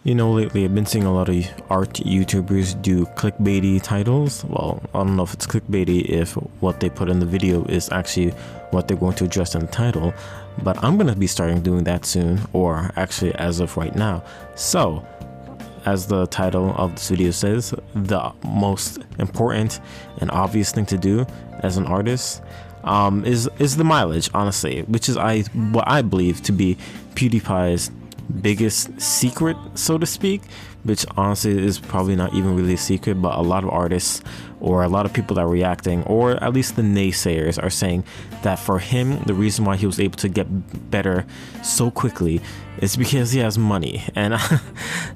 You know, lately I've been seeing a lot of art YouTubers do clickbaity titles. Well, I don't know if it's clickbaity if what they put in the video is actually what they're going to address in the title, but I'm going to be starting doing that soon, or actually as of right now. So, as the title of this video says, the most important and obvious thing to do as an artist is the mileage, honestly, which is what I believe to be PewDiePie's biggest secret, so to speak, which honestly is probably not even really a secret, but a lot of artists or a lot of people that are reacting, or at least the naysayers, are saying that for him, the reason why he was able to get better so quickly is because he has money. And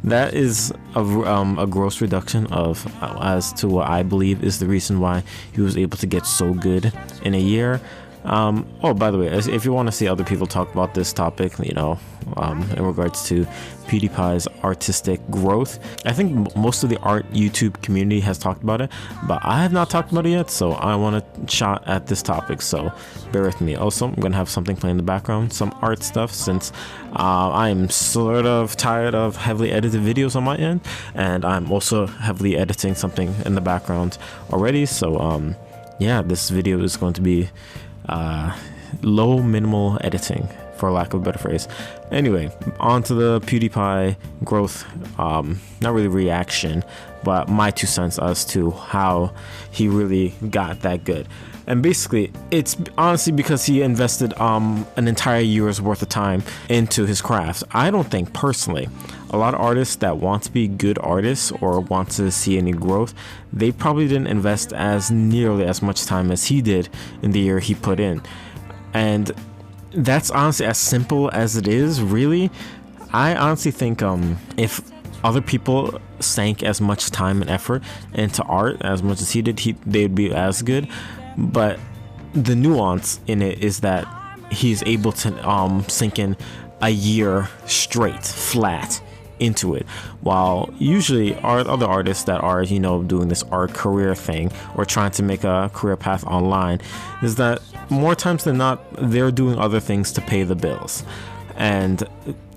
that is a gross reduction of as to what I believe is the reason why he was able to get so good in a year. Oh, by the way, if you want to see other people talk about this topic, you know, in regards to PewDiePie's artistic growth, I think most of the art YouTube community has talked about it, but I have not talked about it yet, so I want to shot at this topic, so bear with me. Also, I'm going to have something playing in the background, some art stuff, since I'm sort of tired of heavily edited videos on my end, and I'm also heavily editing something in the background already, so yeah, this video is going to be low minimal editing, for lack of a better phrase. Anyway, on to the PewDiePie growth, not really reaction, but my 2 cents as to how he really got that good. And basically, it's honestly because he invested an entire year's worth of time into his craft. I don't think, personally, a lot of artists that want to be good artists or want to see any growth, they probably didn't invest as nearly as much time as he did in the year he put in. And that's honestly as simple as it is, really. I honestly think if other people sank as much time and effort into art as much as he did, they'd be as good. But the nuance in it is that he's able to sink in a year straight, flat into it, while usually other artists that are, you know, doing this art career thing or trying to make a career path online, is that more times than not they're doing other things to pay the bills. And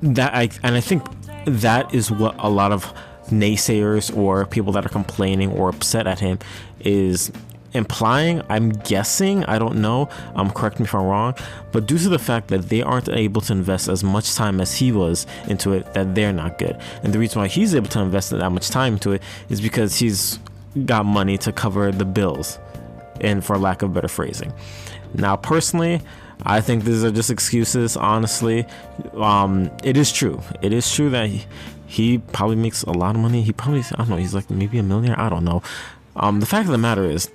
I think that is what a lot of naysayers or people that are complaining or upset at him is implying. I'm guessing, I don't know, correct me if I'm wrong, but due to the fact that they aren't able to invest as much time as he was into it, that they're not good. And the reason why he's able to invest that much time into it is because he's got money to cover the bills, and for lack of better phrasing. Now, personally, I think these are just excuses, honestly. It is true that he probably makes a lot of money. He probably, I don't know, he's like maybe a millionaire, I don't know. The fact of the matter is,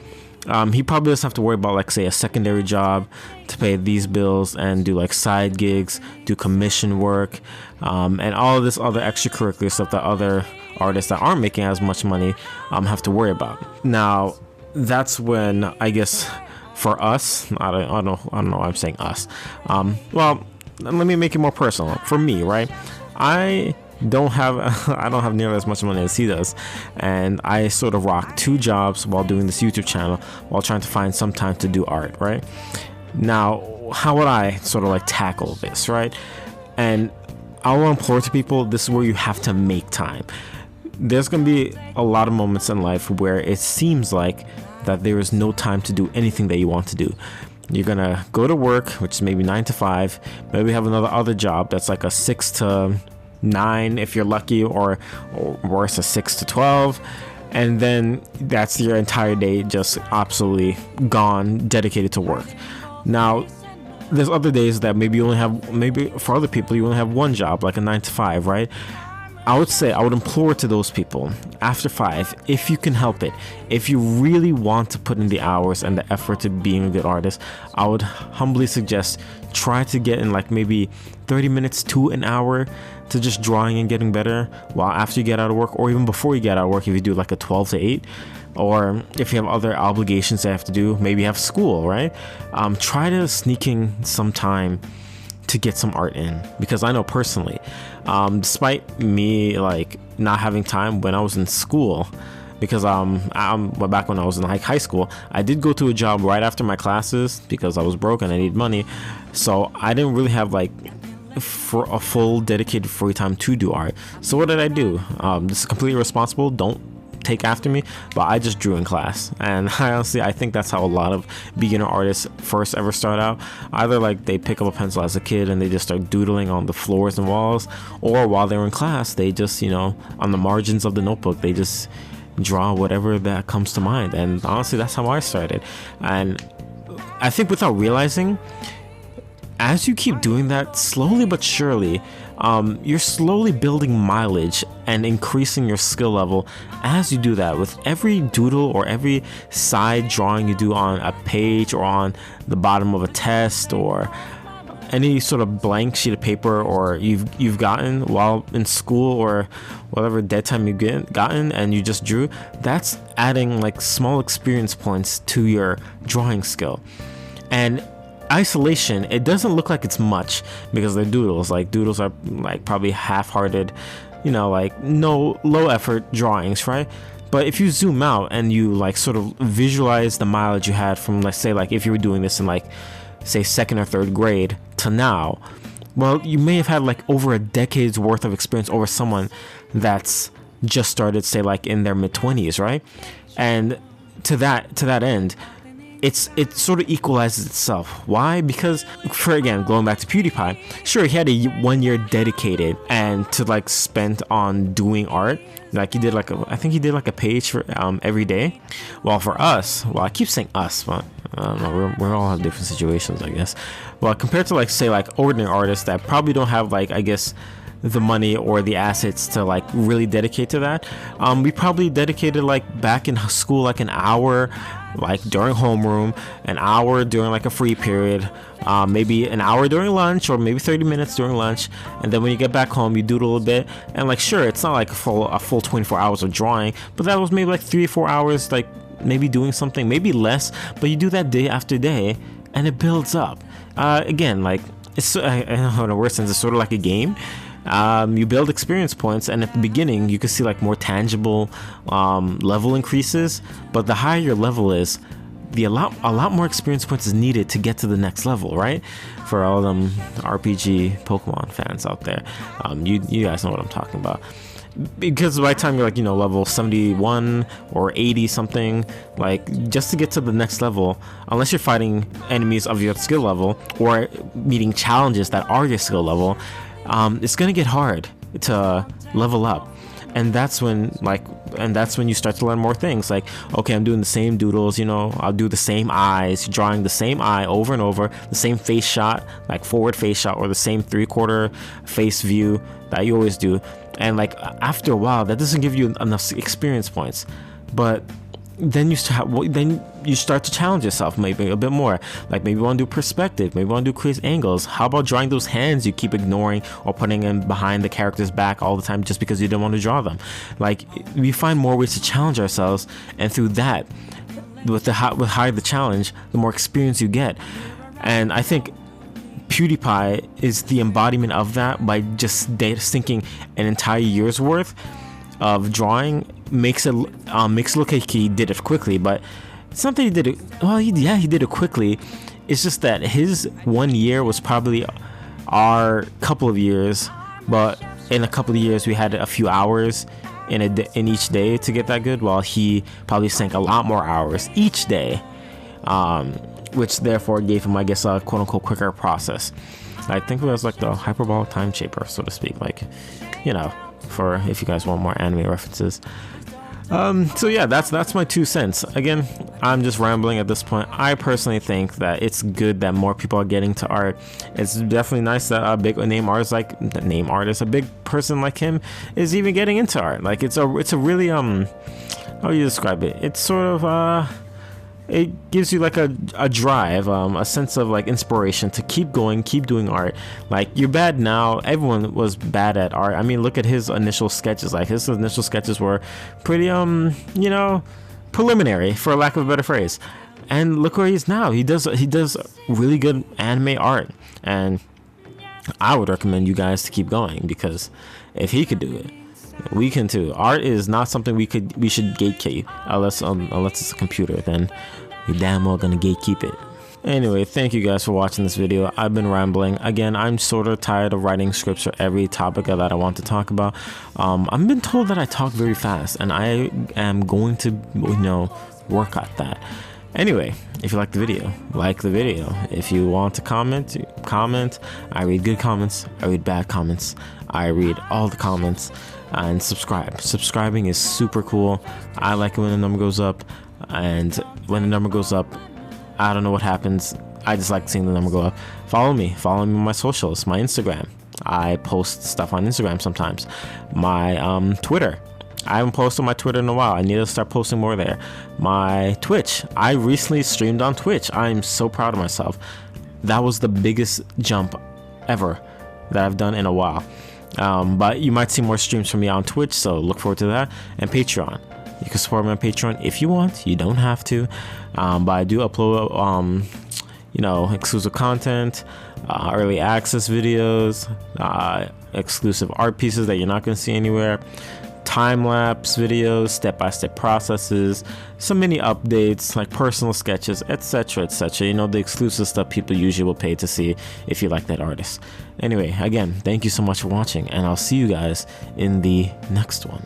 he probably doesn't have to worry about, like, say, a secondary job to pay these bills and do like side gigs, do commission work, and all of this other extracurricular stuff that other artists that aren't making as much money have to worry about. Now, that's when, I guess, for us, I don't know why I'm saying us. Well, let me make it more personal. For me, right? I don't have nearly as much money as he does, and I sort of rock 2 jobs while doing this YouTube channel while trying to find some time to do art, right? Now, how would I sort of like tackle this, right? And I will implore to people, this is where you have to make time. There's gonna be a lot of moments in life where it seems like that there is no time to do anything that you want to do. You're gonna go to work, which is maybe 9 to 5, maybe have another job that's like a 6 to 9 if you're lucky, or worse, a 6 to 12, and then that's your entire day just absolutely gone, dedicated to work. Now, there's other days that maybe for other people you only have 1 job, like a 9 to 5, right? I would implore to those people, after 5, if you can help it, if you really want to put in the hours and the effort to being a good artist, I would humbly suggest try to get in like maybe 30 minutes to an hour to just drawing and getting better while after you get out of work, or even before you get out of work if you do like a 12 to 8, or if you have other obligations that you have to do, maybe you have school, right? Try to sneak in some time to get some art in, because I know personally, despite me like not having time when I was in school, because back when I was in like high school, I did go to a job right after my classes because I was broke and I needed money, so I didn't really have like for a full dedicated free time to do art. So what did I do? This is completely responsible. Don't take after me, but I just drew in class. And I think that's how a lot of beginner artists first ever start out. Either like they pick up a pencil as a kid and they just start doodling on the floors and walls, or while they're in class they just, you know, on the margins of the notebook, they just draw whatever that comes to mind. And honestly, that's how I started. And I think without realizing, as you keep doing that, slowly but surely, you're slowly building mileage and increasing your skill level as you do that. With every doodle or every side drawing you do on a page or on the bottom of a test or any sort of blank sheet of paper, or you've gotten while in school or whatever dead time you've gotten and you just drew, that's adding like small experience points to your drawing skill. And isolation, it doesn't look like it's much because they're doodles. Like doodles are like probably half-hearted, you know, like no low effort drawings, right? But if you zoom out and you like sort of visualize the mileage you had from, let's say, like if you were doing this in like say 2nd or 3rd grade to now, well, you may have had like over a decade's worth of experience over someone that's just started, say, like in their mid-20s, right? And to that end, it sort of equalizes itself. Why? Because, for again, going back to PewDiePie, sure, he had a 1 year dedicated and to like spent on doing art. Like he did like I think he did like a page for every day. Well, for us, well, I keep saying us, but I don't know, we're all have different situations, I guess. Well, compared to like say like ordinary artists that probably don't have like, I guess, the money or the assets to like really dedicate to that, we probably dedicated like back in school like an hour like during homeroom, an hour during like a free period, maybe an hour during lunch, or maybe 30 minutes during lunch, and then when you get back home you doodle a bit. And like sure, it's not like a full 24 hours of drawing, but that was maybe like 3 or 4 hours, like maybe doing something, maybe less, but you do that day after day and it builds up. Again, like it's, I know in a worse sense, it's sort of like a game. You build experience points, and at the beginning you can see like more tangible level increases, but the higher your level is, a lot more experience points is needed to get to the next level, right? For all them RPG Pokemon fans out there, you guys know what I'm talking about. Because by the time you're like, you know, level 71 or 80 something, like just to get to the next level, unless you're fighting enemies of your skill level or meeting challenges that are your skill level, it's gonna get hard to level up. And that's when you start to learn more things. Like, okay, I'm doing the same doodles, you know, I'll do the same eyes, drawing the same eye over and over, the same face shot, like forward face shot, or the same 3/4 face view that you always do. And like after a while, that doesn't give you enough experience points, but then you start to challenge yourself maybe a bit more. Like maybe you want to do perspective, maybe you want to do crazy angles. How about drawing those hands you keep ignoring or putting them behind the character's back all the time just because you don't want to draw them? Like we find more ways to challenge ourselves, and through that, with higher the challenge, the more experience you get. And I think PewDiePie is the embodiment of that. By just sinking an entire year's worth of drawing makes it look like he did it quickly, but it's not that he did it. Well, he did it quickly. It's just that his 1 year was probably our couple of years, but in a couple of years we had a few hours in each day to get that good, while he probably sank a lot more hours each day, which therefore gave him, I guess, a quote-unquote quicker process. I think it was like the hyperbolic time shaper, so to speak, like, you know, for if you guys want more anime references. So yeah, that's my 2 cents. Again, I'm just rambling at this point. I personally think that it's good that more people are getting to art. It's definitely nice that a big name artist, a big person like him, is even getting into art. Like it's a really how do you describe it? It's sort of it gives you like a drive, a sense of like inspiration to keep going, keep doing art. Like you're bad now. Everyone was bad at art. I mean, look at his initial sketches. Like his initial sketches were pretty, you know, preliminary, for lack of a better phrase. And look where he is now. He does really good anime art, and I would recommend you guys to keep going, because if he could do it, we can too. Art is not something we should gatekeep, unless it's a computer. Then we damn well gonna gatekeep it. Anyway, thank you guys for watching this video. I've been rambling. Again, I'm sort of tired of writing scripts for every topic that I want to talk about. I've been told that I talk very fast, and I am going to, work at that. Anyway, if you like the video, like the video. If you want to comment. I read good comments. I read bad comments. I read all the comments. And subscribe. Subscribing is super cool. I like it when the number goes up. And when the number goes up, I don't know what happens. I just like seeing the number go up. Follow me on my socials, my Instagram. I post stuff on Instagram sometimes. My Twitter. I haven't posted on my Twitter in a while. I need to start posting more there. My Twitch. I recently streamed on Twitch. I'm so proud of myself. That was the biggest jump ever that I've done in a while. But you might see more streams from me on Twitch, so look forward to that. And Patreon. You can support me on Patreon if you want. You don't have to. But I do upload, exclusive content, early access videos, exclusive art pieces that you're not going to see anywhere, time-lapse videos, step-by-step processes, some mini updates, like personal sketches, etc., etc. The exclusive stuff people usually will pay to see if you like that artist. Anyway, again, thank you so much for watching, and I'll see you guys in the next one.